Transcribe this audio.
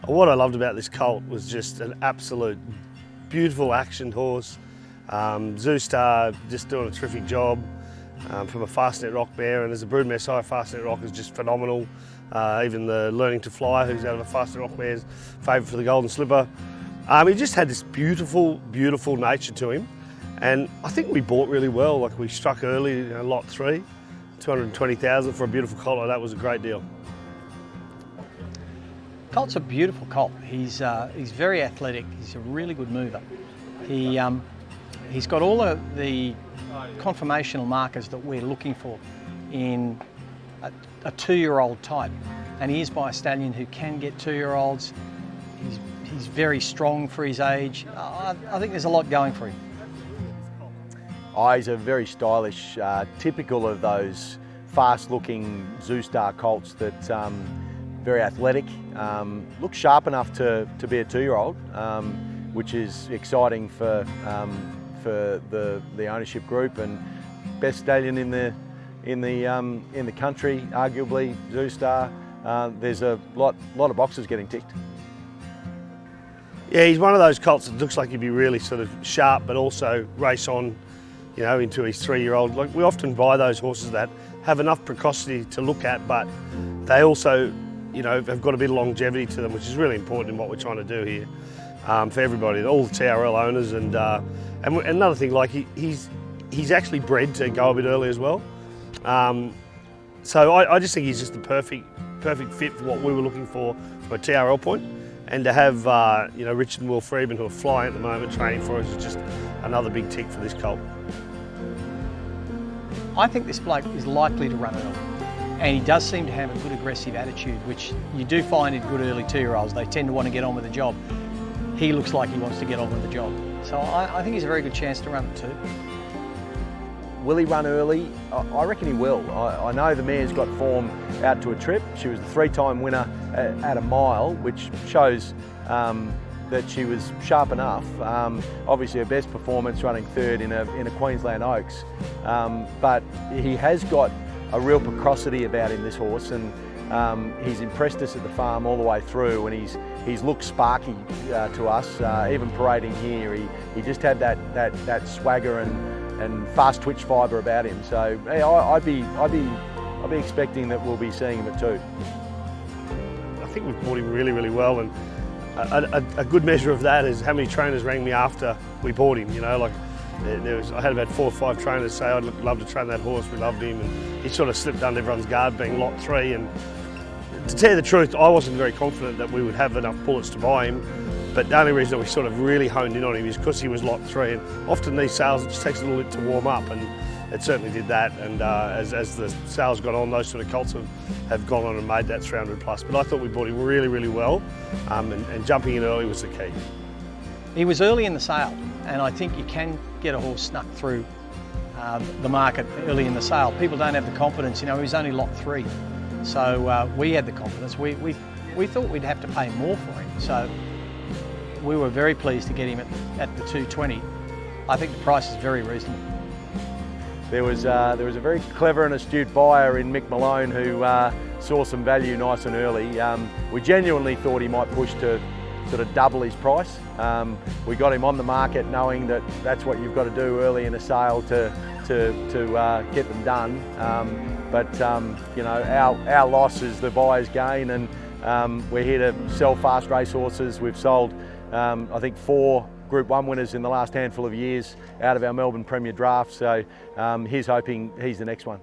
What I loved about this colt was just an absolute beautiful action horse. Zoustar just doing a terrific job from a fastnet rock mare, and as a broodmare sire, fastnet rock is just phenomenal. Even the learning to fly, who's out of a fastnet rock mare, is favourite for the golden slipper. He just had this beautiful, beautiful nature to him, and I think we bought really well. Like, we struck early, lot 3, 220,000 for a beautiful colt like that was a great deal. Colt's a beautiful colt. He's very athletic. He's a really good mover. He's got all of the conformational markers that we're looking for in a 2-year-old type, and he is by a stallion who can get 2-year-olds. He's very strong for his age. I think there's a lot going for him. He's a very stylish, typical of those fast-looking Zoustar colts that very athletic, looks sharp enough to be a 2-year-old, which is exciting for the ownership group, and best stallion in the country, arguably Zoustar. There's a lot of boxes getting ticked. Yeah, he's one of those colts that looks like he'd be really sort of sharp, but also race on, into his 3-year-old. Like, we often buy those horses that have enough precocity to look at, but they also, have got a bit of longevity to them, which is really important in what we're trying to do here for everybody, all the TRL owners. And another thing, like he's actually bred to go a bit early as well. So I just think he's just the perfect fit for what we were looking for from a TRL point. And to have Richard and Will Freedman, who are flying at the moment, training for us, is just another big tick for this colt. I think this bloke is likely to run early, and he does seem to have a good aggressive attitude, which you do find in good early 2-year-olds. They tend to want to get on with the job. He looks like he wants to get on with the job. So I think he's a very good chance to run it too. Will he run early? I reckon he will. I know the mare's got form out to a trip. She was the 3-time winner at a mile, which shows that she was sharp enough. Obviously her best performance running 3rd in a Queensland Oaks. But he has got a real precocity about him, this horse, and he's impressed us at the farm all the way through, and he's looked sparky to us, even parading here. He just had that swagger and fast twitch fibre about him. So hey, I'd be expecting that we'll be seeing him at 2. I think we've bought him really, really well, and a good measure of that is how many trainers rang me after we bought him. I had about 4 or 5 trainers say, I'd love to train that horse, we loved him, and he sort of slipped under everyone's guard being lot 3. And to tell you the truth, I wasn't very confident that we would have enough bullets to buy him. But the only reason that we sort of really honed in on him is because he was lot 3, and often these sales, it just takes a little bit to warm up, and it certainly did that. And as the sales got on, those sort of colts have gone on and made that 300 plus. But I thought we bought him really, really well, and jumping in early was the key. He was early in the sale, and I think you can get a horse snuck through the market early in the sale. People don't have the confidence, he was only lot 3. So we had the confidence. We thought we'd have to pay more for him. So we were very pleased to get him at the 220. I think the price is very reasonable. There was a very clever and astute buyer in Mick Malone who saw some value nice and early. We genuinely thought he might push to sort of double his price. We got him on the market knowing that that's what you've got to do early in a sale to get them done. But our loss is the buyer's gain, and we're here to sell fast race horses. We've sold I think 4 Group 1 winners in the last handful of years out of our Melbourne Premier Draft, so here's hoping he's the next one.